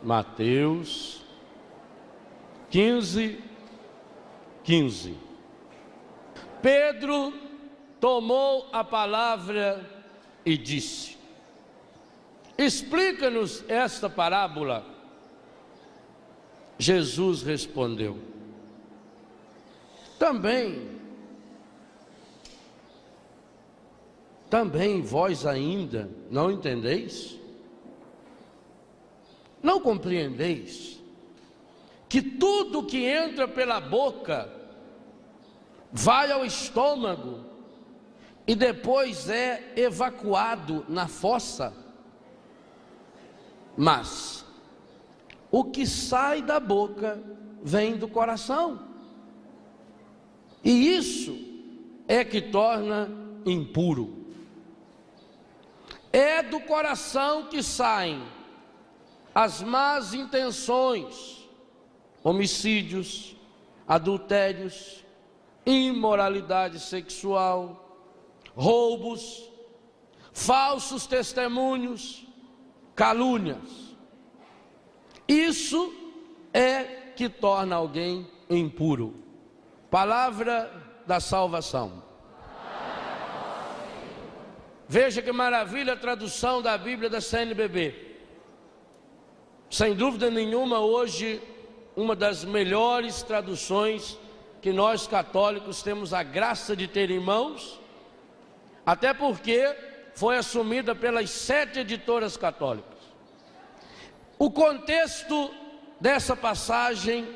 Mateus 15:15. Pedro tomou a palavra e disse: explica-nos esta parábola. Jesus respondeu: também vós ainda não entendeis? Não compreendeis que tudo que entra pela boca vai ao estômago e depois é evacuado na fossa? Mas o que sai da boca vem do coração, e isso é que torna impuro. É do coração que saem as más intenções, homicídios, adultérios, imoralidade sexual, roubos, falsos testemunhos, calúnias. Isso é que torna alguém impuro. Palavra da salvação. Veja que maravilha a tradução da Bíblia da CNBB. Sem dúvida nenhuma, hoje, uma das melhores traduções que nós católicos temos a graça de ter em mãos, até porque foi assumida pelas 7 editoras católicas. O contexto dessa passagem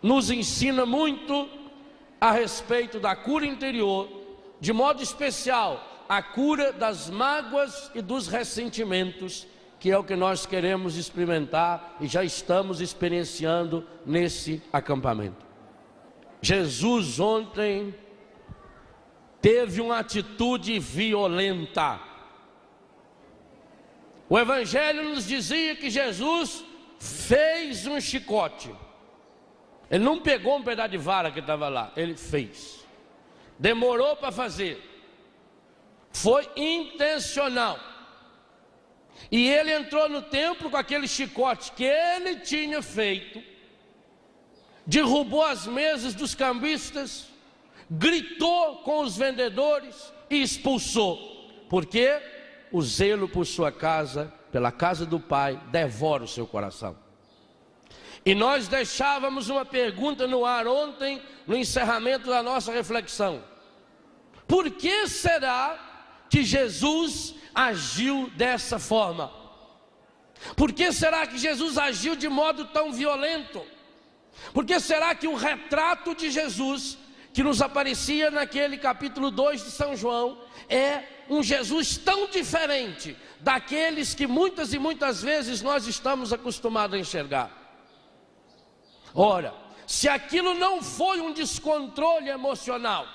nos ensina muito a respeito da cura interior, de modo especial a cura das mágoas e dos ressentimentos, que é o que nós queremos experimentar e já estamos experienciando nesse acampamento. Jesus ontem teve uma atitude violenta. O Evangelho nos dizia que Jesus fez um chicote. Ele não pegou um pedaço de vara que estava lá, ele fez. Demorou para fazer. Foi intencional. E ele entrou no templo com aquele chicote que ele tinha feito, derrubou as mesas dos cambistas, gritou com os vendedores e expulsou. Porque o zelo por sua casa, pela casa do Pai, devora o seu coração. E nós deixávamos uma pergunta no ar ontem, no encerramento da nossa reflexão: por que será que Jesus agiu dessa forma? Por que será que Jesus agiu de modo tão violento? Por que será que o retrato de Jesus, que nos aparecia naquele capítulo 2 de São João, é um Jesus tão diferente daqueles que muitas e muitas vezes nós estamos acostumados a enxergar? Ora, se aquilo não foi um descontrole emocional,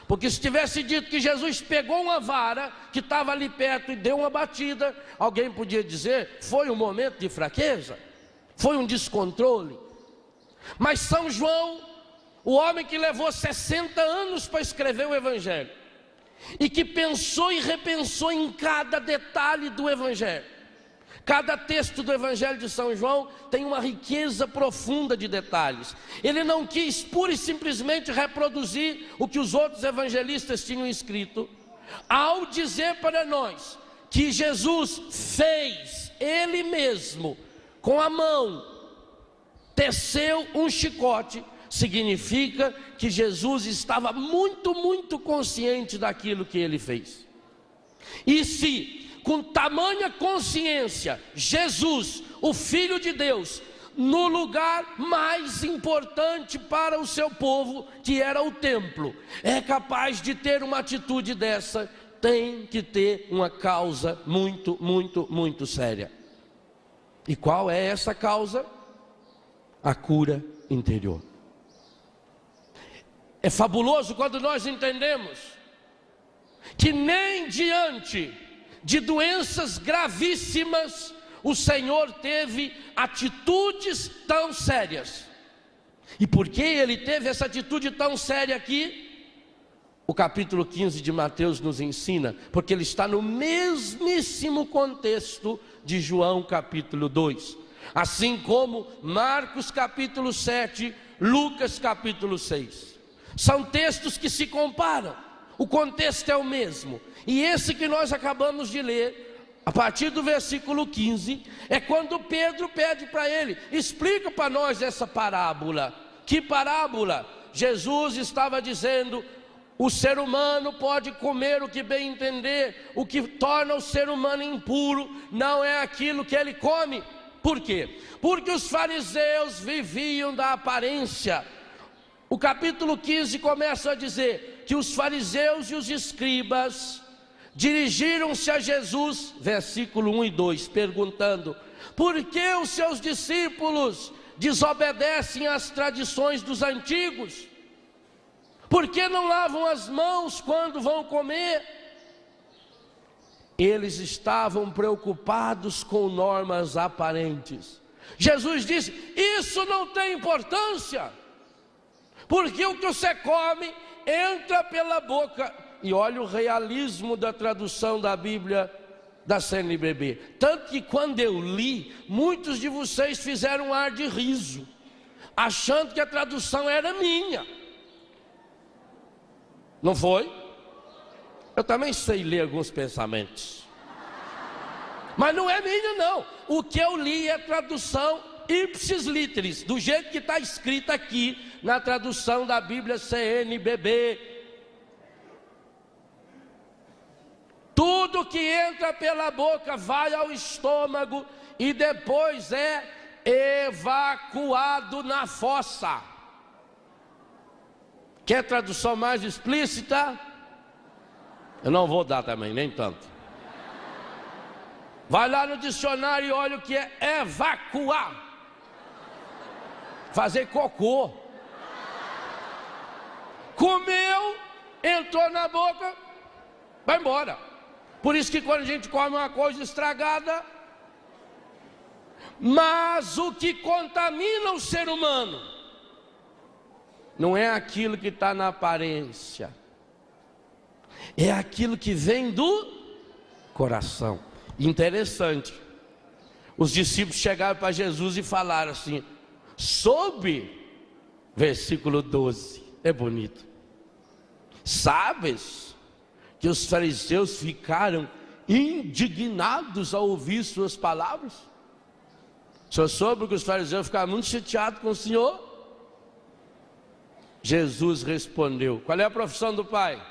porque se tivesse dito que Jesus pegou uma vara que estava ali perto e deu uma batida, alguém podia dizer, foi um momento de fraqueza, foi um descontrole. Mas São João, o homem que levou 60 anos para escrever o Evangelho, e que pensou e repensou em cada detalhe do Evangelho, cada texto do Evangelho de São João tem uma riqueza profunda de detalhes. Ele não quis pura e simplesmente reproduzir o que os outros evangelistas tinham escrito, ao dizer para nós que Jesus fez, Ele mesmo, com a mão, teceu um chicote. Significa que Jesus estava muito, muito consciente daquilo que Ele fez. E se com tamanha consciência, Jesus, o Filho de Deus, no lugar mais importante para o seu povo, que era o templo, é capaz de ter uma atitude dessa, tem que ter uma causa muito, muito, muito séria. E qual é essa causa? A cura interior. É fabuloso quando nós entendemos que nem diante de doenças gravíssimas o Senhor teve atitudes tão sérias. E por que Ele teve essa atitude tão séria aqui? O capítulo 15 de Mateus nos ensina, porque ele está no mesmíssimo contexto de João capítulo 2. assim como Marcos capítulo 7, Lucas capítulo 6. São textos que se comparam, o contexto é o mesmo. E esse que nós acabamos de ler, a partir do versículo 15, é quando Pedro pede para ele: explica para nós essa parábola. Que parábola? Jesus estava dizendo: o ser humano pode comer o que bem entender, o que torna o ser humano impuro não é aquilo que ele come. Por quê? Porque os fariseus viviam da aparência. O capítulo 15 começa a dizer que os fariseus e os escribas dirigiram-se a Jesus, versículo 1 e 2, perguntando: por que os seus discípulos desobedecem às tradições dos antigos? Por que não lavam as mãos quando vão comer? Eles estavam preocupados com normas aparentes. Jesus disse: isso não tem importância, porque o que você come entra pela boca. E olha o realismo da tradução da Bíblia da CNBB. Tanto que quando eu li, muitos de vocês fizeram um ar de riso, achando que a tradução era minha. Não foi? Eu também sei ler alguns pensamentos, mas não é minha não. O que eu li é a tradução ipsis literis, do jeito que está escrito aqui na tradução da Bíblia CNBB. Tudo que entra pela boca vai ao estômago e depois é evacuado na fossa. Quer tradução mais explícita? Eu não vou dar também, nem tanto. Vai lá no dicionário e olha o que é evacuar. Fazer cocô. Comeu, entrou na boca, vai embora. Por isso que quando a gente come uma coisa estragada, mas o que contamina o ser humano não é aquilo que está na aparência, é aquilo que vem do coração. Interessante, os discípulos chegaram para Jesus e falaram assim, versículo 12, é bonito: sabes que os fariseus ficaram indignados ao ouvir suas palavras? O senhor soube que os fariseus ficaram muito chateados com o Senhor? Jesus respondeu: qual é a profissão do Pai?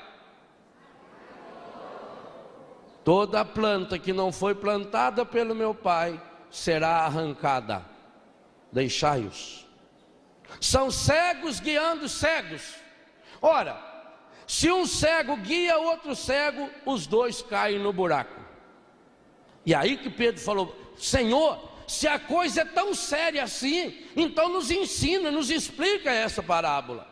Toda planta que não foi plantada pelo meu Pai será arrancada. Deixai-os. São cegos guiando cegos. Ora, se um cego guia outro cego, os dois caem no buraco. E aí que Pedro falou: Senhor, se a coisa é tão séria assim, então nos ensina, nos explica essa parábola.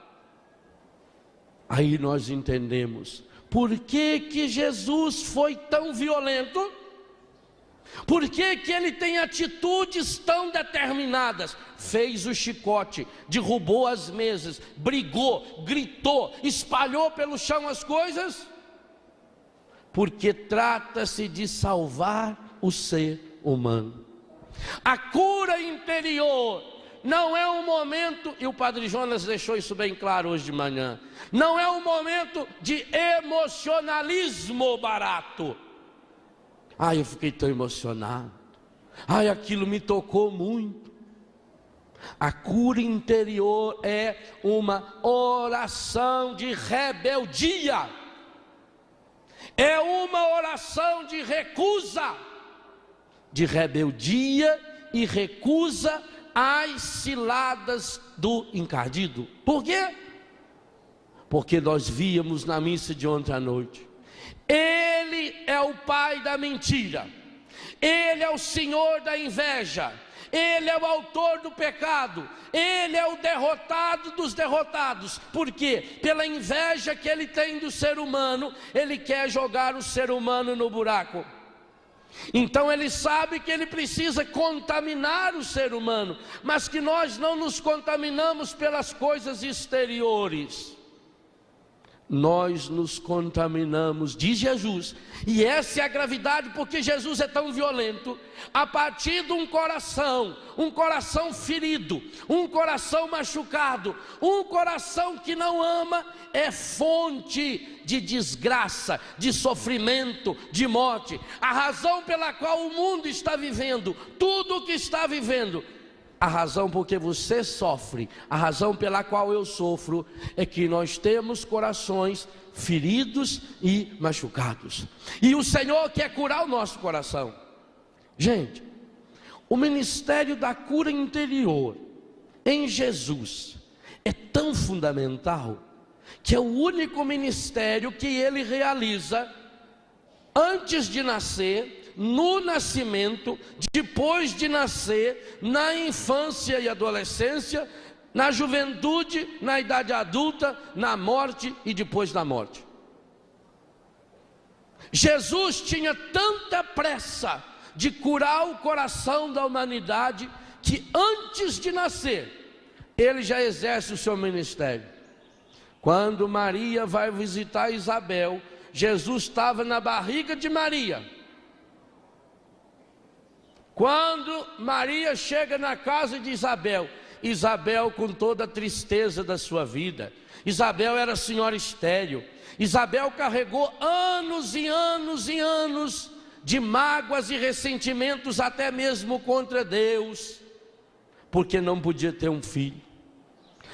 Aí nós entendemos por que Jesus foi tão violento, por que ele tem atitudes tão determinadas. Fez o chicote, derrubou as mesas, brigou, gritou, espalhou pelo chão as coisas, porque trata-se de salvar o ser humano. A cura interior não é um momento, e o Padre Jonas deixou isso bem claro hoje de manhã, não é um momento de emocionalismo barato. Ai, eu fiquei tão emocionado, ai, aquilo me tocou muito. A cura interior é uma oração de rebeldia, é uma oração de recusa, de rebeldia e recusa às ciladas do encardido. Por quê? Porque nós víamos na missa de ontem à noite, ele é o pai da mentira, ele é o senhor da inveja, ele é o autor do pecado, ele é o derrotado dos derrotados. Por quê? Pela inveja que ele tem do ser humano, ele quer jogar o ser humano no buraco. Então ele sabe que ele precisa contaminar o ser humano, mas que nós não nos contaminamos pelas coisas exteriores. nós nos contaminamos, diz Jesus, e essa é a gravidade, porque Jesus é tão violento. A partir de um coração ferido, um coração machucado, um coração que não ama, é fonte de desgraça, de sofrimento, de morte. A razão pela qual o mundo está vivendo, tudo o que está vivendo, a razão porque você sofre, a razão pela qual eu sofro, é que nós temos corações feridos e machucados. E o Senhor quer curar o nosso coração. Gente, o ministério da cura interior em Jesus é tão fundamental, que é o único ministério que Ele realiza antes de nascer, no nascimento, depois de nascer, na infância e adolescência, na juventude, na idade adulta, na morte e depois da morte. Jesus tinha tanta pressa de curar o coração da humanidade, que antes de nascer, Ele já exerce o seu ministério. Quando Maria vai visitar Isabel, Jesus estava na barriga de Maria. Quando Maria chega na casa de Isabel, Isabel com toda a tristeza da sua vida, Isabel era senhora estéril, Isabel carregou anos e anos e anos de mágoas e ressentimentos, até mesmo contra Deus, porque não podia ter um filho.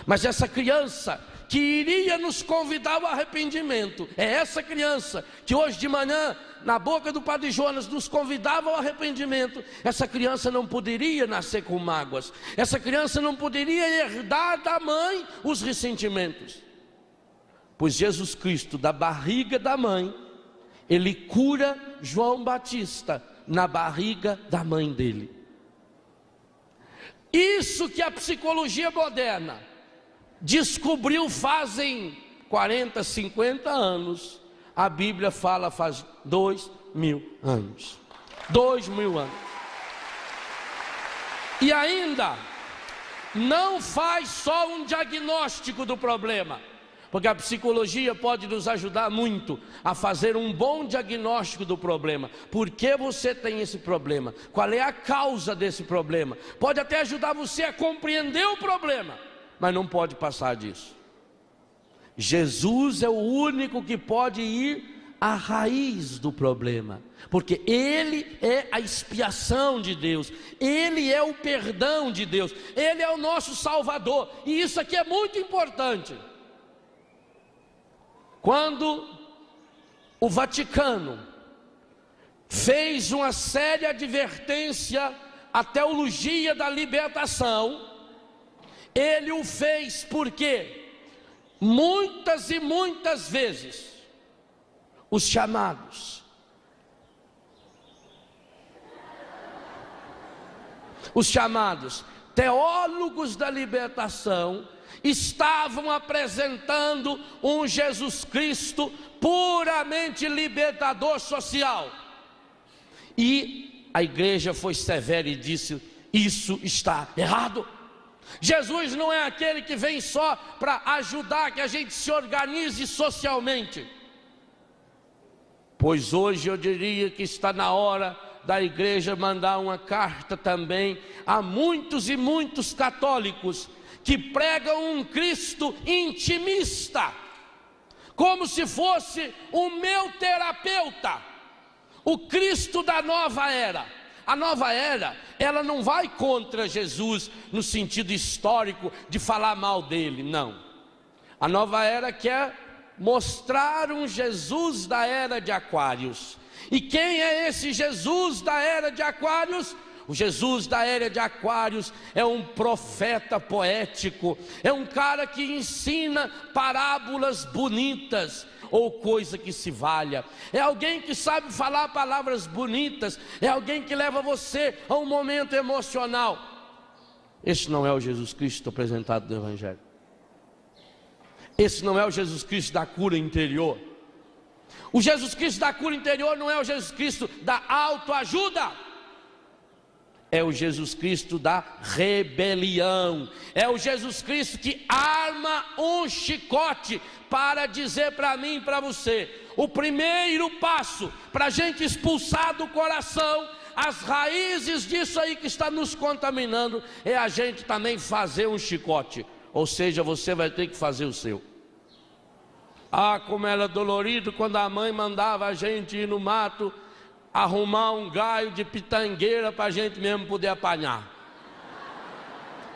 Mas essa criança que iria nos convidar ao arrependimento, é essa criança que hoje de manhã, na boca do Padre Jonas, nos convidava ao arrependimento. Essa criança não poderia nascer com mágoas, essa criança não poderia herdar da mãe os ressentimentos, pois Jesus Cristo, da barriga da mãe, Ele cura João Batista na barriga da mãe dele. Isso que a psicologia moderna descobriu fazem 40, 50 anos, a Bíblia fala faz 2000 anos. 2000 anos. E ainda não faz só um diagnóstico do problema, porque a psicologia pode nos ajudar muito a fazer um bom diagnóstico do problema. Por que você tem esse problema? Qual é a causa desse problema? Pode até ajudar você a compreender o problema, mas não pode passar disso. Jesus é o único que pode ir à raiz do problema, porque Ele é a expiação de Deus, Ele é o perdão de Deus, Ele é o nosso Salvador. E isso aqui é muito importante. Quando o Vaticano fez uma séria advertência à teologia da libertação, ele o fez porque muitas e muitas vezes os chamados, teólogos da libertação estavam apresentando um Jesus Cristo puramente libertador social. E a igreja foi severa e disse: isso está errado. Jesus não é aquele que vem só para ajudar que a gente se organize socialmente. Pois hoje eu diria que está na hora da igreja mandar uma carta também a muitos e muitos católicos que pregam um Cristo intimista, como se fosse o meu terapeuta, o Cristo da nova era. A nova era, ela não vai contra Jesus no sentido histórico de falar mal dele, não. A nova era quer mostrar um Jesus da era de Aquários. E quem é esse Jesus da era de Aquários? O Jesus da era de Aquários é um profeta poético, é um cara que ensina parábolas bonitas, ou coisa que se valha, é alguém que sabe falar palavras bonitas, é alguém que leva você a um momento emocional. Esse não é o Jesus Cristo apresentado no Evangelho. Esse não é o Jesus Cristo da cura interior. O Jesus Cristo da cura interior não é o Jesus Cristo da autoajuda. é o Jesus Cristo da rebelião. É o Jesus Cristo que arma um chicote para dizer para mim e para você: o primeiro passo para a gente expulsar do coração as raízes disso aí que está nos contaminando, é a gente também fazer um chicote. Ou seja, você vai ter que fazer o seu. Ah, como era dolorido quando a mãe mandava a gente ir no mato arrumar um galho de pitangueira para a gente mesmo poder apanhar.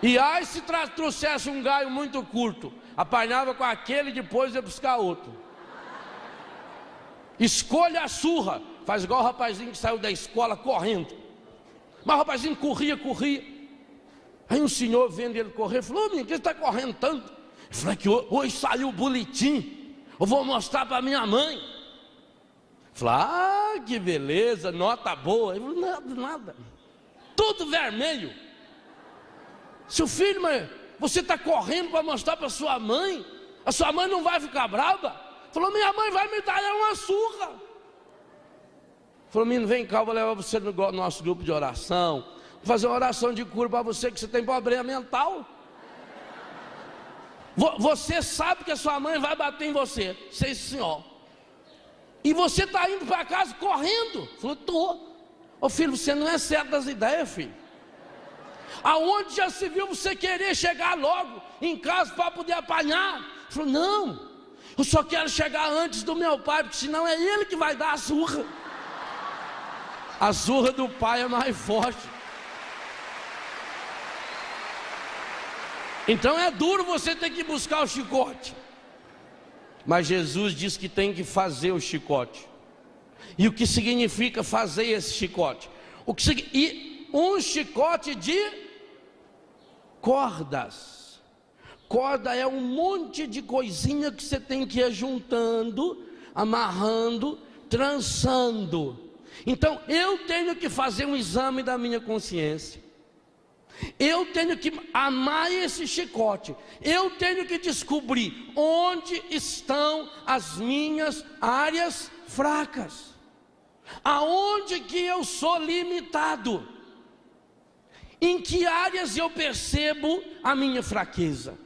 E aí se trouxesse um galho muito curto, apanhava com aquele e depois ia buscar outro. Escolha a surra. Faz igual o rapazinho que saiu da escola correndo. Mas o rapazinho corria. Aí um senhor vendo ele correr, falou: menino, que você está correndo tanto? Ele falou: que hoje saiu o boletim, eu vou mostrar para minha mãe. Ele falou: ah, que beleza, nota boa. Ele falou: nada, tudo vermelho. Seu filho, mas você está correndo para mostrar para sua mãe? A sua mãe não vai ficar brava? Falou: minha mãe vai me dar uma surra. Falou: menino, vem cá, eu vou levar você no nosso grupo de oração, vou fazer uma oração de cura para você, que você tem problema mental. Você sabe que a sua mãe vai bater em você. Sim, senhor. E você está indo para casa correndo. Falou: estou. Ô filho, você não é certo das ideias, filho. Aonde já se viu você querer chegar logo em casa para poder apanhar? Falou: não, eu só quero chegar antes do meu pai, porque senão é ele que vai dar a surra. A surra do pai é mais forte. Então é duro você ter que buscar o chicote. Mas Jesus diz que tem que fazer o chicote. E o que significa fazer esse chicote? E um chicote de cordas. Corda é um monte de coisinha que você tem que ir juntando, amarrando, trançando. Então eu tenho que fazer um exame da minha consciência. Eu tenho que amar esse chicote. Eu tenho que descobrir onde estão as minhas áreas fracas. Aonde que eu sou limitado? Em que áreas eu percebo a minha fraqueza?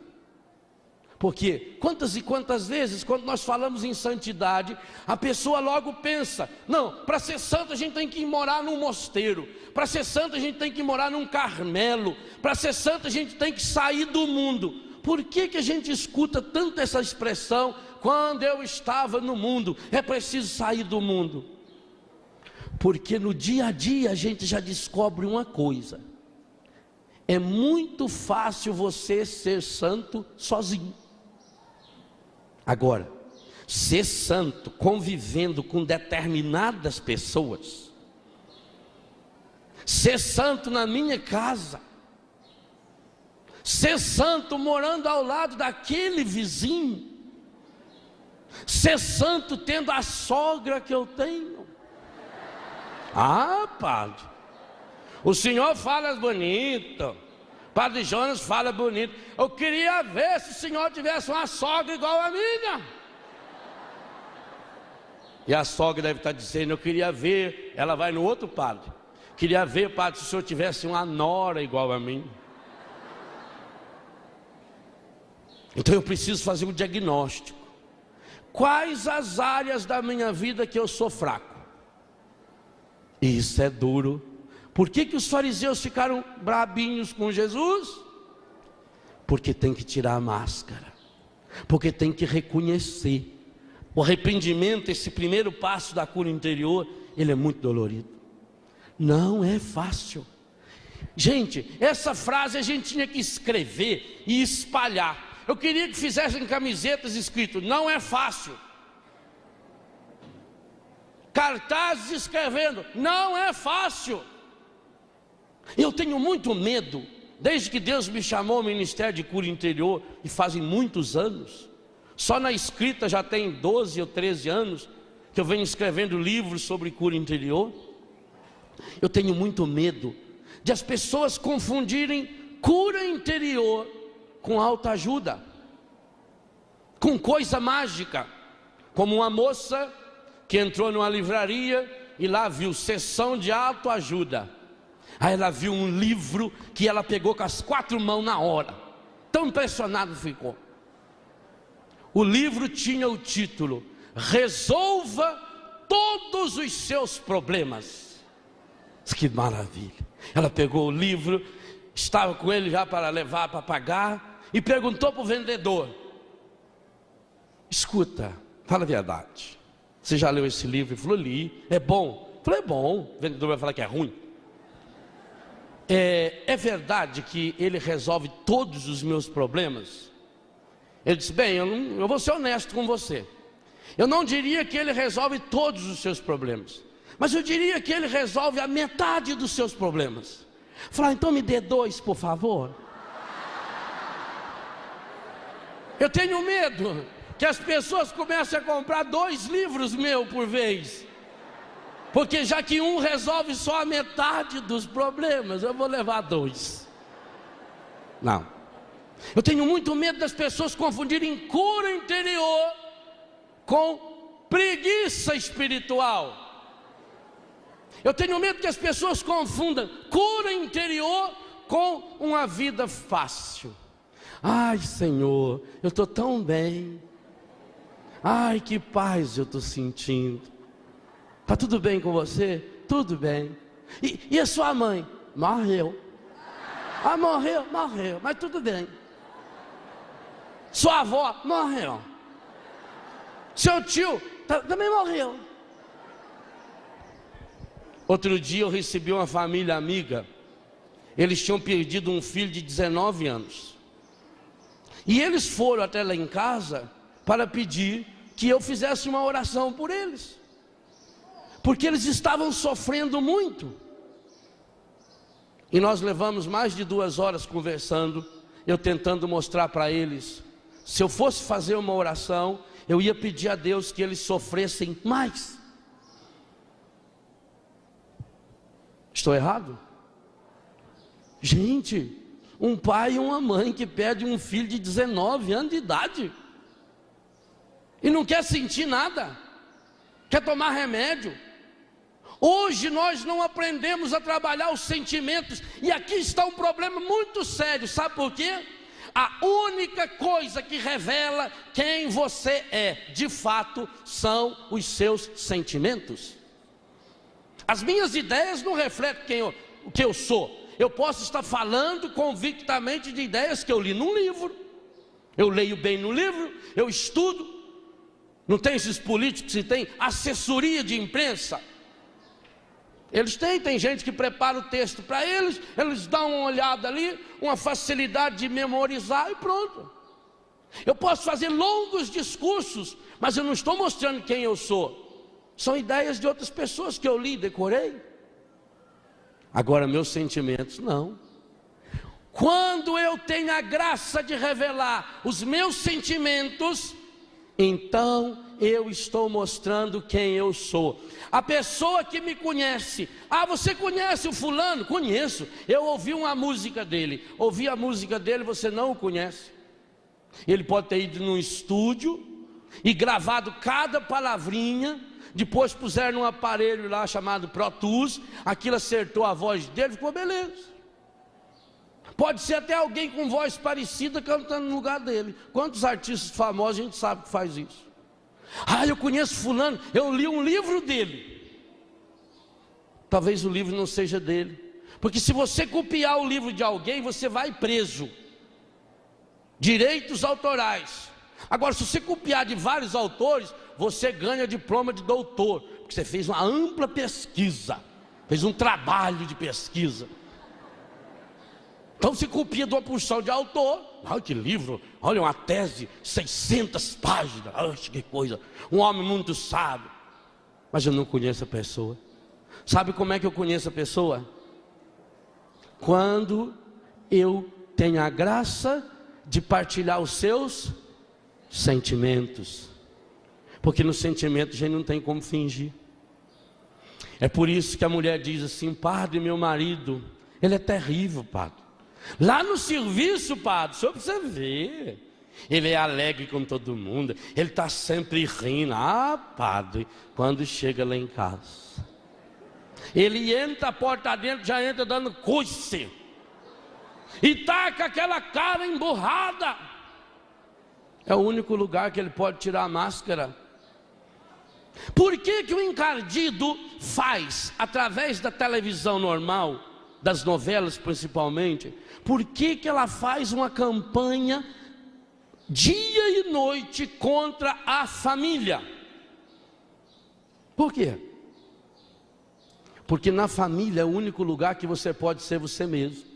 Porque quantas e quantas vezes, quando nós falamos em santidade, a pessoa logo pensa: não, para ser santo a gente tem que ir morar num mosteiro, para ser santo a gente tem que morar num Carmelo, para ser santo a gente tem que sair do mundo. Por que a gente escuta tanto essa expressão? Quando eu estava no mundo, é preciso sair do mundo. Porque no dia a dia a gente já descobre uma coisa: é muito fácil você ser santo sozinho. Agora, ser santo convivendo com determinadas pessoas, ser santo na minha casa, ser santo morando ao lado daquele vizinho, ser santo tendo a sogra que eu tenho. Ah, padre, o senhor fala bonito, Padre Jonas fala bonito. Eu queria ver se o senhor tivesse uma sogra igual a minha. E a sogra deve estar dizendo: eu queria ver. Ela vai no outro padre: queria ver, padre, se o senhor tivesse uma nora igual a mim. Então eu preciso fazer um diagnóstico. Quais as áreas da minha vida que eu sou fraco? E isso é duro. Por que os fariseus ficaram brabinhos com Jesus? Porque tem que tirar a máscara, porque tem que reconhecer. O arrependimento, esse primeiro passo da cura interior, ele é muito dolorido. Não é fácil. Gente, essa frase a gente tinha que escrever e espalhar. Eu queria que fizessem camisetas escrito: não é fácil. Cartazes escrevendo: não é fácil. Eu tenho muito medo, desde que Deus me chamou ao Ministério de Cura Interior, e fazem muitos anos, só na escrita já tem 12 ou 13 anos, que eu venho escrevendo livros sobre cura interior. Eu tenho muito medo de as pessoas confundirem cura interior com autoajuda, com coisa mágica, como uma moça que entrou numa livraria e lá viu seção de autoajuda. Aí ela viu um livro que ela pegou com as 4 mãos na hora. Tão impressionado ficou. O livro tinha o título: Resolva todos os seus problemas. Que maravilha. Ela pegou o livro, estava com ele já para levar para pagar, e perguntou para o vendedor: escuta, fala a verdade, você já leu esse livro? Ele falou: li. É bom? Eu falei: é bom. O vendedor vai falar que é ruim? É verdade que ele resolve todos os meus problemas? Ele disse: bem, eu vou ser honesto com você. Eu não diria que ele resolve todos os seus problemas, mas eu diria que ele resolve a metade dos seus problemas. Falei: então me dê 2, por favor. Eu tenho medo que as pessoas comecem a comprar 2 livros meus por vez, porque já que um resolve só a metade dos problemas, eu vou levar 2. Não. Eu tenho muito medo das pessoas confundirem cura interior com preguiça espiritual. Eu tenho medo que as pessoas confundam cura interior com uma vida fácil. Ai, Senhor, eu estou tão bem. Ai, que paz eu estou sentindo. Está tudo bem com você? Tudo bem. E a sua mãe? Morreu. Ah, morreu, mas tudo bem. Sua avó? Morreu. Seu tio? Também morreu. Outro dia eu recebi uma família amiga. Eles tinham perdido um filho de 19 anos. E eles foram até lá em casa para pedir que eu fizesse uma oração por eles, porque eles estavam sofrendo muito. E nós levamos mais de 2 horas conversando, eu tentando mostrar para eles, se eu fosse fazer uma oração, eu ia pedir a Deus que eles sofressem mais. Estou errado? Gente, um pai e uma mãe que perde um filho de 19 anos de idade e não quer sentir nada, quer tomar remédio. Hoje nós não aprendemos a trabalhar os sentimentos, e aqui está um problema muito sério. Sabe por quê? A única coisa que revela quem você é, de fato, são os seus sentimentos. As minhas ideias não refletem o que eu sou. Eu posso estar falando convictamente de ideias que eu li num livro. Eu leio bem no livro, eu estudo. Não tem esses políticos que têm assessoria de imprensa? Eles tem gente que prepara o texto para eles, eles dão uma olhada ali, uma facilidade de memorizar e pronto. Eu posso fazer longos discursos, mas eu não estou mostrando quem eu sou. São ideias de outras pessoas que eu li, decorei. Agora meus sentimentos não. Quando eu tenho a graça de revelar os meus sentimentos, então eu estou mostrando quem eu sou. A pessoa que me conhece: ah, você conhece o fulano? Conheço, eu ouvi uma música dele. Ouvi a música dele, você não o conhece. Ele pode ter ido num estúdio e gravado cada palavrinha, depois puseram num aparelho lá chamado Pro Tools, aquilo acertou a voz dele, ficou beleza. Pode ser até alguém com voz parecida cantando no lugar dele. Quantos artistas famosos a gente sabe que faz isso? Ah, eu conheço fulano, eu li um livro dele. Talvez o livro não seja dele, porque se você copiar o livro de alguém, você vai preso. Direitos autorais. Agora, se você copiar de vários autores, você ganha diploma de doutor, porque você fez uma ampla pesquisa, fez um trabalho de pesquisa. Então se copia de uma porção de autor. Olha que livro, olha uma tese, 600 páginas, olha que coisa, um homem muito sábio. Mas eu não conheço a pessoa. Sabe como é que eu conheço a pessoa? Quando eu tenho a graça de partilhar os seus sentimentos. Porque no sentimento a gente não tem como fingir. É por isso que a mulher diz assim: padre, meu marido, ele é terrível, padre. Lá no serviço, padre, só para você ver, ele é alegre com todo mundo, ele está sempre rindo. Ah, padre, quando chega lá em casa, Ele entra a porta dentro, já entra dando coice. E tá com aquela cara emburrada. É o único lugar que ele pode tirar a máscara. Por que que o encardido faz, através da televisão normal, das novelas principalmente, por que que ela faz uma campanha dia e noite contra a família? Por quê? Porque na família é o único lugar que você pode ser você mesmo.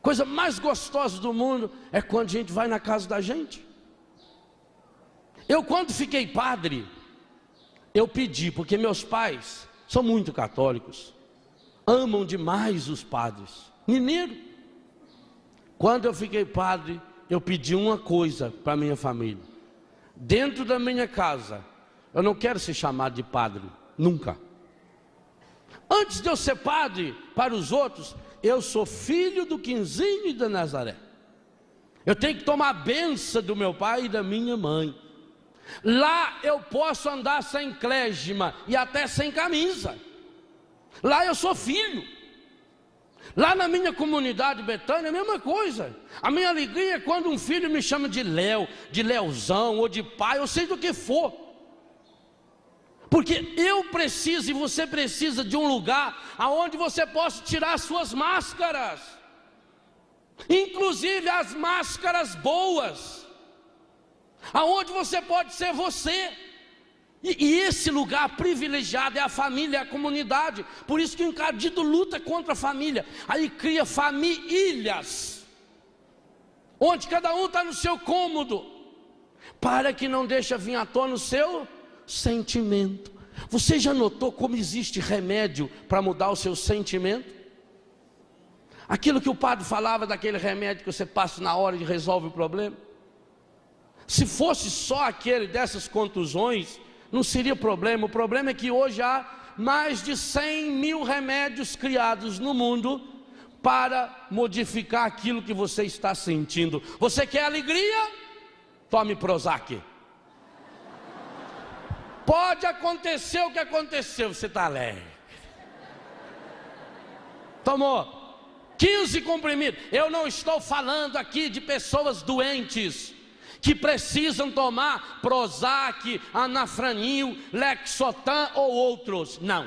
Coisa mais gostosa do mundo é quando a gente vai na casa da gente. Eu, quando fiquei padre, eu pedi, porque meus pais são muito católicos, amam demais os padres, mineiro. Quando eu fiquei padre, eu pedi uma coisa para minha família: dentro da minha casa, eu não quero ser chamado de padre, nunca. Antes de eu ser padre para os outros, eu sou filho do Quinzinho e da Nazaré. Eu tenho que tomar a bênção do meu pai e da minha mãe. Lá eu posso andar sem clésima e até sem camisa. Lá eu sou filho. Lá na minha comunidade Betânia é a mesma coisa. A minha alegria é quando um filho me chama de Léo, de Leozão ou de pai, ou seja do que for. Porque eu preciso e você precisa de um lugar aonde você possa tirar as suas máscaras, inclusive as máscaras boas, aonde você pode ser você. E esse lugar privilegiado é a família, é a comunidade. Por isso que o encardido luta contra a família. Aí cria famílias, onde cada um está no seu cômodo, para que não deixe vir à tona o seu sentimento. Você já notou como existe remédio para mudar o seu sentimento? Aquilo que o padre falava daquele remédio que você passa na hora e resolve o problema. Se fosse só aquele dessas contusões, não seria problema. O problema é que hoje há mais de 100 mil remédios criados no mundo para modificar aquilo que você está sentindo. Você quer alegria? Tome Prozac. Pode acontecer o que aconteceu, você está alegre. Tomou 15 comprimidos. Eu não estou falando aqui de pessoas doentes que precisam tomar Prozac, Anafranil, Lexotan ou outros. Não.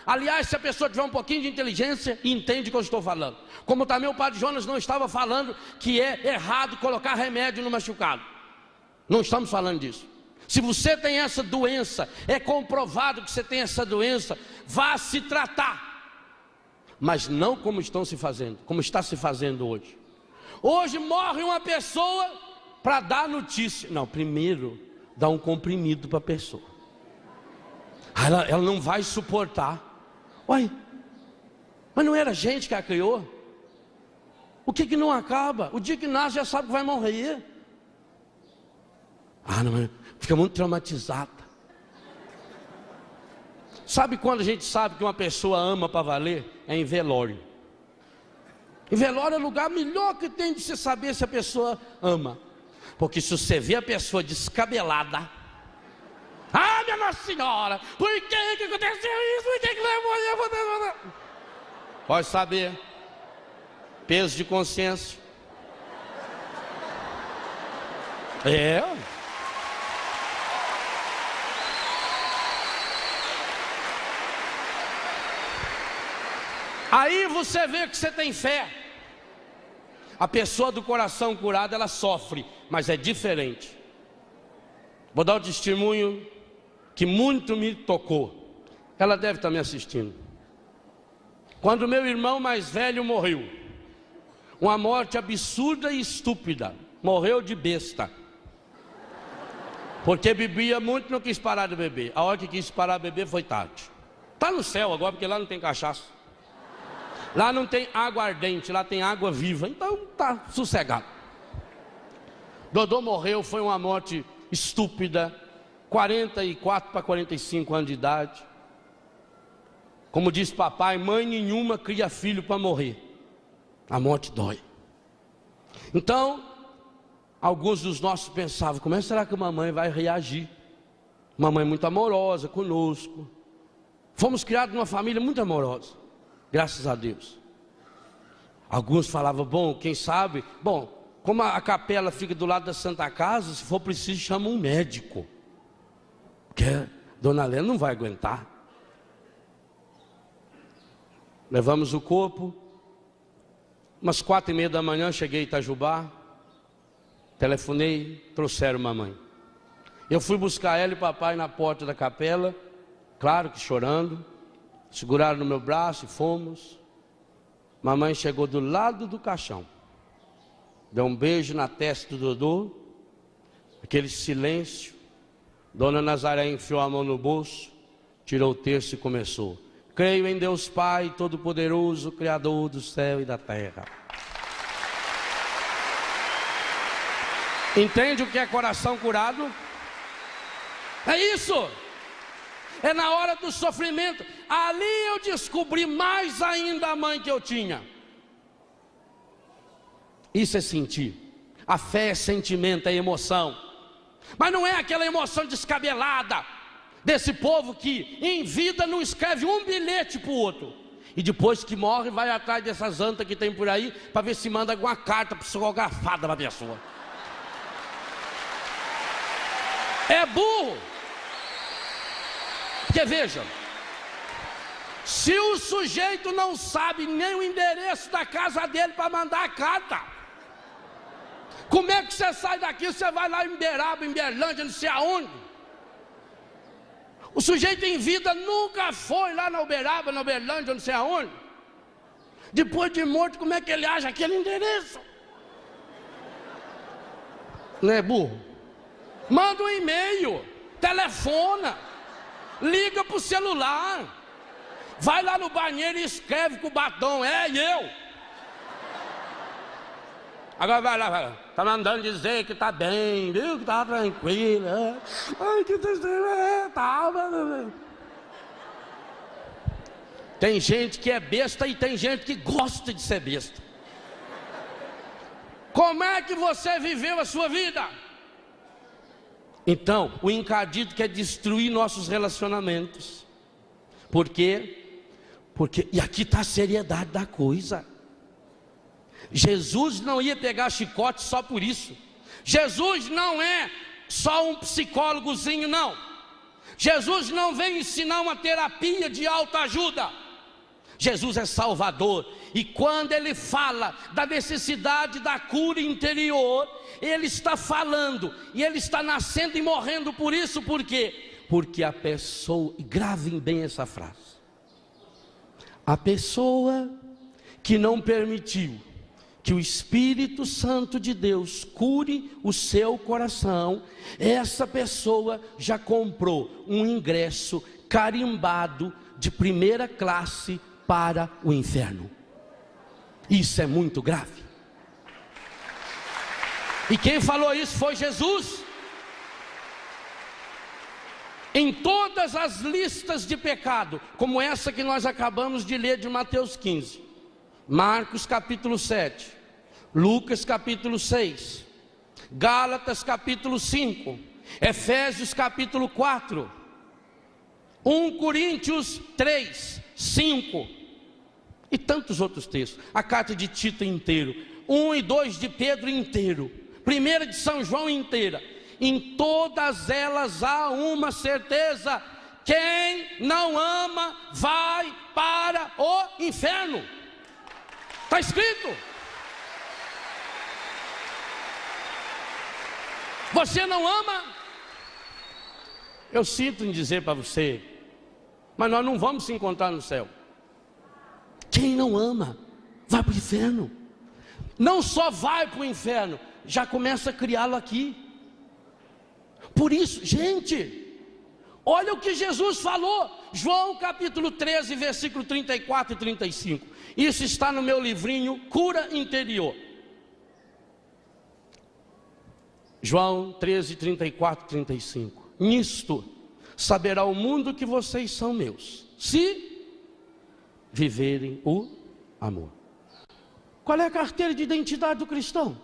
Aliás, se a pessoa tiver um pouquinho de inteligência, entende o que eu estou falando. Como também o padre Jonas não estava falando que é errado colocar remédio no machucado. Não estamos falando disso. Se você tem essa doença, é comprovado que você tem essa doença, vá se tratar. Mas não como estão se fazendo, como está se fazendo hoje. Hoje morre uma pessoa para dar notícia. Não, primeiro dá um comprimido para a pessoa. Ela não vai suportar. Uai, mas não era gente que a criou? O que não acaba? O dia que nasce já sabe que vai morrer. Não, fica muito traumatizada. Sabe quando a gente sabe que uma pessoa ama para valer? É em velório. Em velório é o lugar melhor que tem de se saber se a pessoa ama. Porque se você vê a pessoa descabelada, minha Nossa Senhora, por que aconteceu isso? Por que levou? Pode saber. Peso de consciência. Aí você vê que você tem fé. A pessoa do coração curado, ela sofre, mas é diferente. Vou dar um testemunho que muito me tocou. Ela deve estar me assistindo. Quando meu irmão mais velho morreu, uma morte absurda e estúpida, morreu de besta, porque bebia muito e não quis parar de beber. A hora que quis parar de beber foi tarde. Está no céu agora, porque lá não tem cachaça. Lá não tem água ardente, lá tem água viva. Então tá sossegado. Dodô morreu, foi uma morte estúpida, 44 para 45 anos de idade. Como diz papai, mãe nenhuma cria filho para morrer. A morte dói. Então, alguns dos nossos pensavam: como será que a mamãe vai reagir? Mamãe muito amorosa conosco, Fomos criados numa família muito amorosa, graças a Deus. Alguns falavam, bom, quem sabe, como a capela fica do lado da Santa Casa, se for preciso chama um médico, porque a dona Helena não vai aguentar. Levamos o corpo, umas 4:30 da manhã, cheguei em Itajubá, telefonei, trouxeram mamãe. Eu fui buscar ela e papai na porta da capela, claro que chorando, seguraram no meu braço e fomos. Mamãe chegou do lado do caixão, deu um beijo na testa do Dodô, aquele silêncio. Dona Nazaré enfiou a mão no bolso, tirou o terço e começou: creio em Deus Pai Todo-Poderoso, Criador do céu e da terra. Entende o que é coração curado? É isso. É na hora do sofrimento. Ali eu descobri mais ainda a mãe que eu tinha. Isso é sentir. A fé é sentimento, é emoção. Mas não é aquela emoção descabelada desse povo que em vida não escreve um bilhete para o outro, e depois que morre vai atrás dessas antas que tem por aí para ver se manda alguma carta psicografada para a pessoa. É burro. Porque veja, se o sujeito não sabe nem o endereço da casa dele para mandar a carta, como é que você sai daqui, você vai lá em Uberaba, em Berlândia, não sei aonde? O sujeito em vida nunca foi lá na Uberaba, na Berlândia, não sei aonde. Depois de morto, como é que ele acha aquele endereço? Não é burro? Manda um e-mail, telefona, liga para o celular, vai lá no banheiro e escreve com o batom, eu. Agora vai lá, tá mandando dizer que tá bem, viu, que tá tranquilo. Ai, que tá. Tem gente que é besta e tem gente que gosta de ser besta. Como é que você viveu a sua vida? Então, o encardido quer destruir nossos relacionamentos. Por quê? Porque, e aqui está a seriedade da coisa. Jesus não ia pegar chicote só por isso. Jesus não é só um psicólogozinho, não. Jesus não vem ensinar uma terapia de autoajuda. Jesus é Salvador. E quando Ele fala da necessidade da cura interior, Ele está falando, e Ele está nascendo e morrendo por isso. Por quê? Porque a pessoa, e gravem bem essa frase, a pessoa que não permitiu que o Espírito Santo de Deus cure o seu coração, essa pessoa já comprou um ingresso carimbado de primeira classe para o inferno. Isso é muito grave. E quem falou isso foi Jesus. Em todas as listas de pecado, como essa que nós acabamos de ler de Mateus 15, Marcos capítulo 7, Lucas capítulo 6, Gálatas capítulo 5, Efésios capítulo 4, 1 Coríntios 3, 5 e tantos outros textos, a carta de Tito inteiro, 1 e 2 de Pedro inteiro, 1 de São João inteira. Em todas elas há uma certeza: quem não ama vai para o inferno. Está escrito. Você não ama? Eu sinto em dizer para você, mas nós não vamos se encontrar no céu. Quem não ama vai para o inferno. Não só vai para o inferno, já começa a criá-lo aqui. Por isso, gente, olha o que Jesus falou, João capítulo 13, versículo 34 e 35. Isso está no meu livrinho Cura Interior. João 13, 34 e 35. Nisto saberá o mundo que vocês são meus, se viverem o amor. Qual é a carteira de identidade do cristão?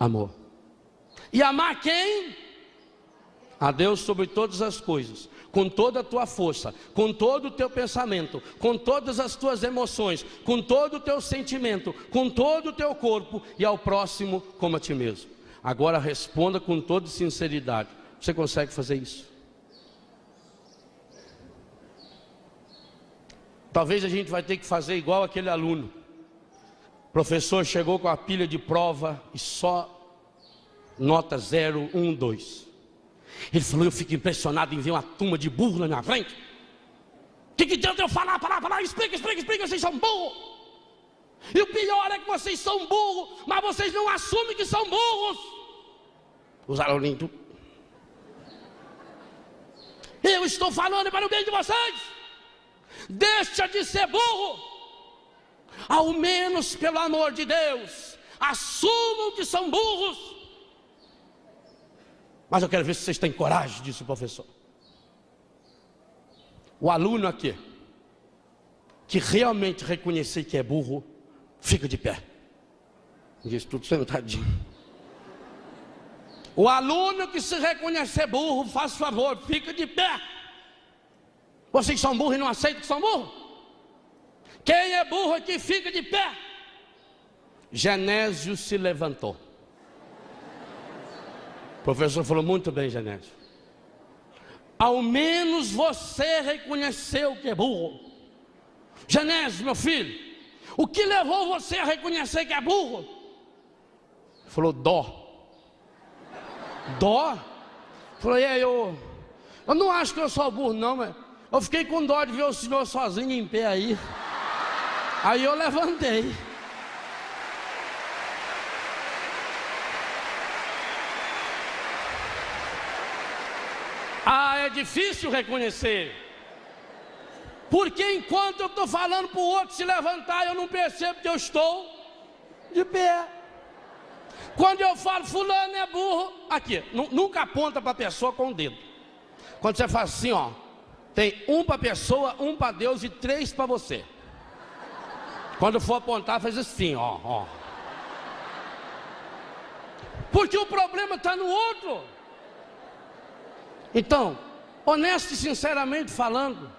Amor. E amar quem? a Deus sobre todas as coisas, com toda a tua força, com todo o teu pensamento, com todas as tuas emoções, com todo o teu sentimento, com todo o teu corpo, e ao próximo como a ti mesmo. Agora responda com toda sinceridade: você consegue fazer isso? Talvez a gente vai ter que fazer igual aquele aluno. O professor chegou com a pilha de prova e só nota 0, 1, 2. Ele falou: eu fico impressionado em ver uma turma de burro na minha frente. O que adianta eu falar, explica, vocês são burros. E o pior é que vocês são burros, mas vocês não assumem que são burros. Os alunos, eu estou falando para o bem de vocês. Deixa de ser burro. Ao menos, pelo amor de Deus, assumam que são burros. Mas eu quero ver se vocês têm coragem disso, professor. O aluno aqui, que realmente reconhecer que é burro, fica de pé. Diz tudo sentadinho. O aluno que se reconhecer burro, faz favor, fica de pé. Vocês são burros e não aceitam que são burros? Quem é burro aqui fica de pé. Genésio se levantou. O professor falou: muito bem, Genésio. Ao menos você reconheceu que é burro. Genésio, meu filho, o que levou você a reconhecer que é burro? Ele falou: dó. Dó? Falei: eu não acho que eu sou burro não, mas eu fiquei com dó de ver o senhor sozinho em pé aí. Aí eu levantei. Ah, é difícil reconhecer. Porque enquanto eu estou falando para o outro se levantar, eu não percebo que eu estou de pé. Quando eu falo fulano é burro, aqui, nunca aponta para a pessoa com o dedo. Quando você faz assim, ó, tem um para a pessoa, um para Deus e 3 para você. Quando for apontar, faz assim, ó. Porque o problema está no outro. Então, honesto e sinceramente falando,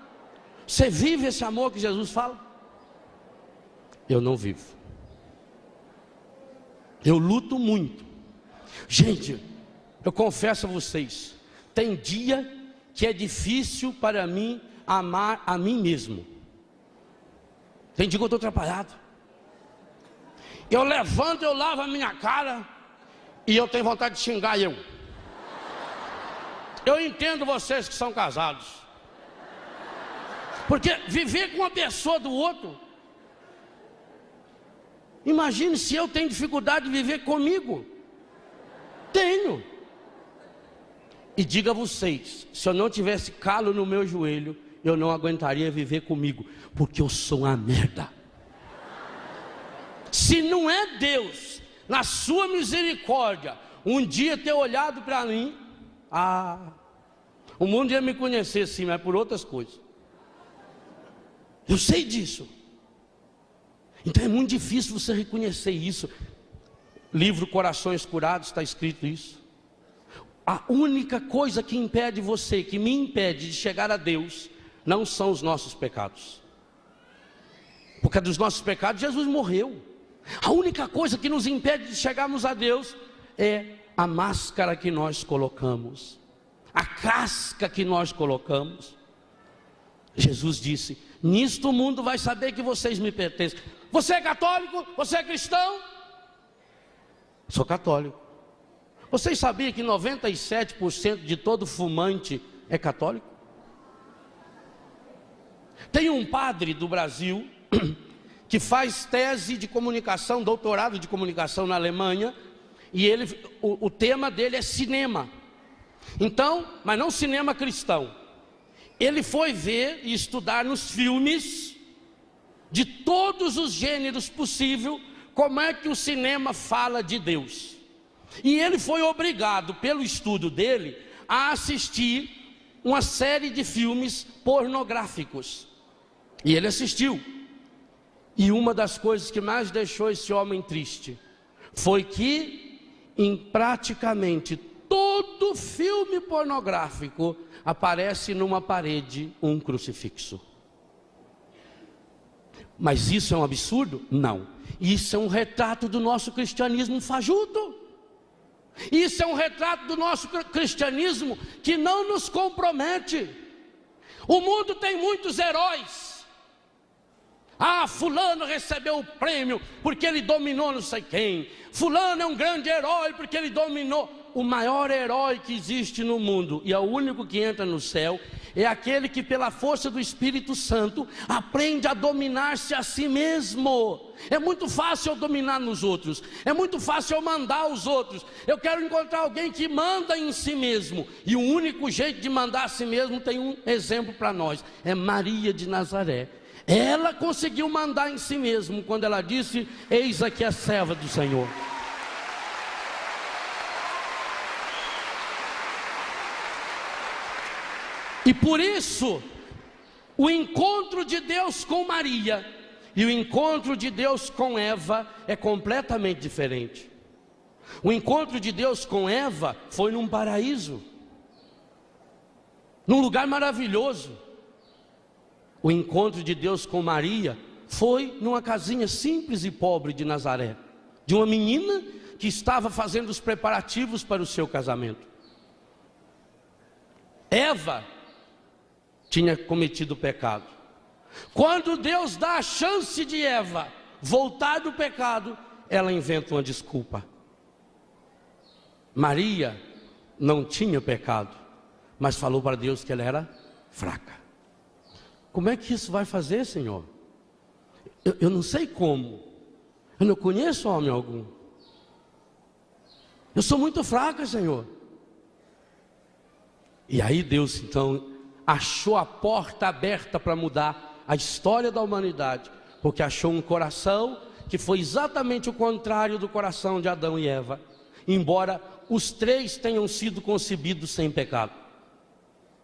você vive esse amor que Jesus fala? Eu não vivo. Eu luto muito. Gente, eu confesso a vocês, tem dia que é difícil para mim amar a mim mesmo. Tem dia que eu estou atrapalhado. Eu levanto, eu lavo a minha cara e eu tenho vontade de xingar eu. Eu entendo vocês que são casados. Porque viver com uma pessoa do outro, imagine se eu tenho dificuldade de viver comigo. Tenho. E digo a vocês, se eu não tivesse calo no meu joelho, eu não aguentaria viver comigo, porque eu sou uma merda. Se não é Deus, na sua misericórdia, um dia ter olhado para mim, o mundo ia me conhecer sim, mas por outras coisas. Eu sei disso. Então é muito difícil você reconhecer isso. Livro Corações Curados está escrito isso. A única coisa que impede você, que me impede de chegar a Deus, não são os nossos pecados. Porque dos nossos pecados Jesus morreu. A única coisa que nos impede de chegarmos a Deus é a máscara que nós colocamos, a casca que nós colocamos. Jesus disse: nisto o mundo vai saber que vocês me pertencem. Você é católico? Você é cristão? Sou católico. Vocês sabiam que 97% de todo fumante é católico? Tem um padre do Brasil que faz tese de comunicação, doutorado de comunicação na Alemanha, e o tema dele é cinema. Então, mas não cinema cristão. Ele foi ver e estudar nos filmes de todos os gêneros possíveis como é que o cinema fala de Deus. E ele foi obrigado, pelo estudo dele, a assistir uma série de filmes pornográficos. E ele assistiu. E uma das coisas que mais deixou esse homem triste foi que em praticamente todos todo filme pornográfico aparece numa parede um crucifixo. Mas isso é um absurdo? Não. Isso é um retrato do nosso cristianismo fajuto. Isso é um retrato do nosso cristianismo que não nos compromete. O mundo tem muitos heróis. Ah, fulano recebeu o prêmio porque ele dominou não sei quem. Fulano é um grande herói porque ele dominou. O maior herói que existe no mundo, e é o único que entra no céu, é aquele que pela força do Espírito Santo aprende a dominar-se a si mesmo. É muito fácil eu dominar nos outros, é muito fácil eu mandar os outros. Eu quero encontrar alguém que manda em si mesmo, e o único jeito de mandar a si mesmo tem um exemplo para nós, é Maria de Nazaré. Ela conseguiu mandar em si mesmo quando ela disse: eis aqui a serva do Senhor. E por isso, o encontro de Deus com Maria e o encontro de Deus com Eva é completamente diferente. O encontro de Deus com Eva foi num paraíso, num lugar maravilhoso. O encontro de Deus com Maria foi numa casinha simples e pobre de Nazaré, de uma menina que estava fazendo os preparativos para o seu casamento. Eva tinha cometido pecado. Quando Deus dá a chance de Eva voltar do pecado, ela inventa uma desculpa. Maria não tinha pecado, mas falou para Deus que ela era fraca. Como é que isso vai fazer, Senhor? Eu não sei como. Eu não conheço homem algum. Eu sou muito fraca, Senhor. E aí Deus então achou a porta aberta para mudar a história da humanidade, porque achou um coração que foi exatamente o contrário do coração de Adão e Eva, embora os três tenham sido concebidos sem pecado.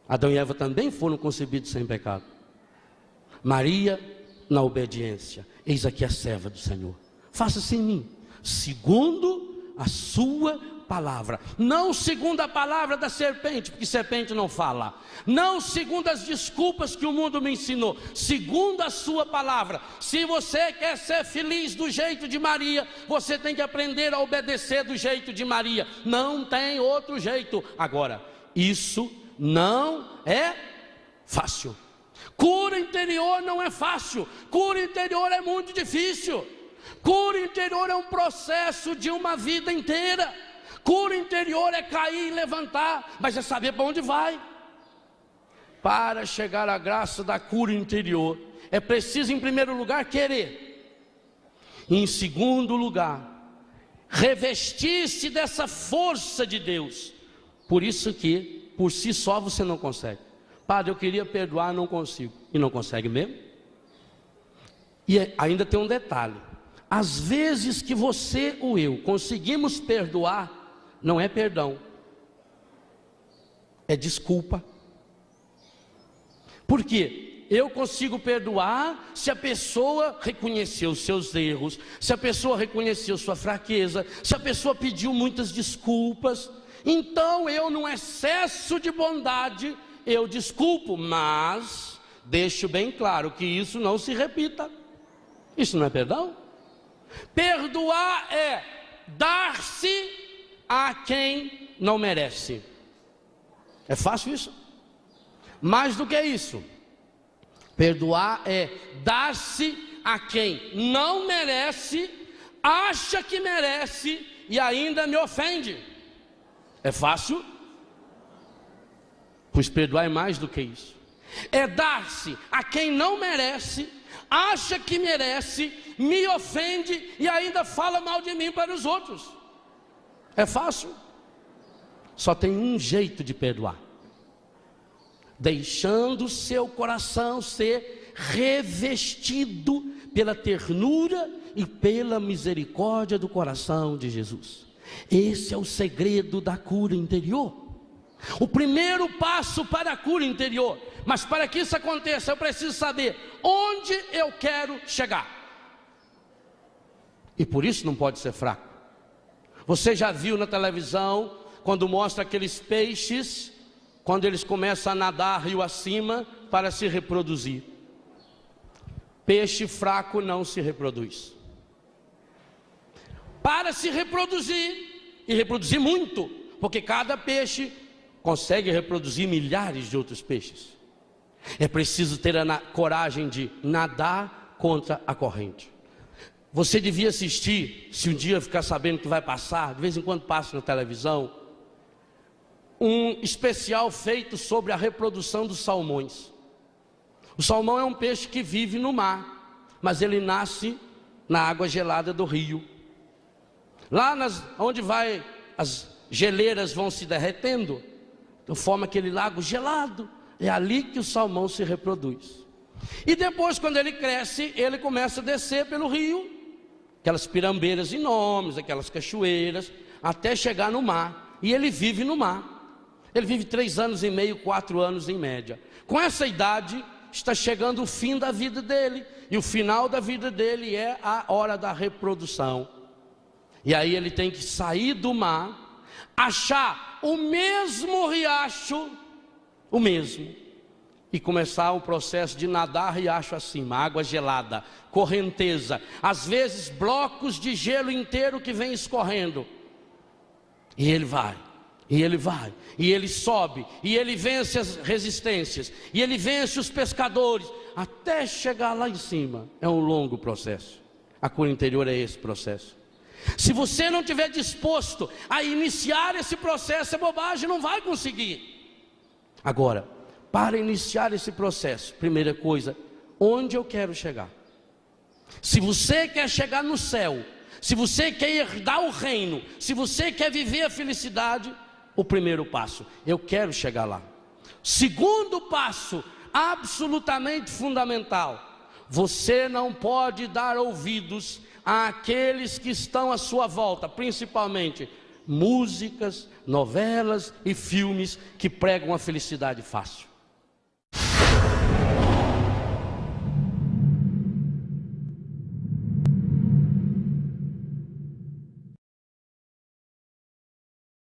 Adão e Eva também foram concebidos sem pecado. Maria na obediência: eis aqui a serva do Senhor, faça-se em mim segundo a sua palavra, não segundo a palavra da serpente, porque serpente não fala, não segundo as desculpas que o mundo me ensinou, segundo a sua palavra. Se você quer ser feliz do jeito de Maria, você tem que aprender a obedecer do jeito de Maria, não tem outro jeito. Agora, isso não é fácil. Cura interior não é fácil, cura interior é muito difícil. Cura interior é um processo de uma vida inteira. Cura interior é cair e levantar, mas é saber para onde vai. Para chegar à graça da cura interior, é preciso em primeiro lugar querer, e em segundo lugar revestir-se dessa força de Deus. Por isso que por si só você não consegue. Padre, eu queria perdoar, não consigo. E não consegue mesmo. E ainda tem um detalhe: às vezes que você ou eu conseguimos perdoar, não é perdão, é desculpa. Por quê? Eu consigo perdoar se a pessoa reconheceu os seus erros, se a pessoa reconheceu sua fraqueza, se a pessoa pediu muitas desculpas. Então eu, num excesso de bondade, eu desculpo, mas deixo bem claro que isso não se repita. Isso não é perdão. Perdoar é dar-se a quem não merece. É fácil isso? Mais do que isso, perdoar é dar-se a quem não merece, acha que merece e ainda me ofende. É fácil? Pois perdoar é mais do que isso. É dar-se a quem não merece, acha que merece, me ofende e ainda fala mal de mim para os outros. É fácil? Só tem um jeito de perdoar: deixando o seu coração ser revestido pela ternura e pela misericórdia do coração de Jesus. Esse é o segredo da cura interior. O primeiro passo para a cura interior. Mas para que isso aconteça, eu preciso saber onde eu quero chegar. E por isso não pode ser fraco. Você já viu na televisão quando mostra aqueles peixes, quando eles começam a nadar rio acima para se reproduzir. Peixe fraco não se reproduz. Para se reproduzir, e reproduzir muito, porque cada peixe consegue reproduzir milhares de outros peixes, é preciso ter a coragem de nadar contra a corrente. Você devia assistir, se um dia ficar sabendo que vai passar, de vez em quando passa na televisão, um especial feito sobre a reprodução dos salmões. O salmão é um peixe que vive no mar, mas ele nasce na água gelada do rio. Lá onde as geleiras vão se derretendo, então forma aquele lago gelado. É ali que o salmão se reproduz. E depois, quando ele cresce, ele começa a descer pelo rio, aquelas pirambeiras enormes, aquelas cachoeiras, até chegar no mar. E ele vive no mar. Ele vive 3 anos e meio, 4 anos em média. Com essa idade, está chegando o fim da vida dele. E o final da vida dele é a hora da reprodução. E aí ele tem que sair do mar, achar o mesmo riacho, o mesmo, e começar o processo de nadar riacho acima, água gelada, correnteza, às vezes blocos de gelo inteiro que vem escorrendo. E ele vai, e ele vai, e ele sobe, e ele vence as resistências, e ele vence os pescadores, até chegar lá em cima. É um longo processo. A cura interior é esse processo. Se você não estiver disposto a iniciar esse processo, é bobagem, não vai conseguir. Agora, para iniciar esse processo, primeira coisa, onde eu quero chegar? Se você quer chegar no céu, se você quer herdar o reino, se você quer viver a felicidade, o primeiro passo, eu quero chegar lá. Segundo passo, absolutamente fundamental, você não pode dar ouvidos àqueles que estão à sua volta, principalmente músicas, novelas e filmes que pregam a felicidade fácil.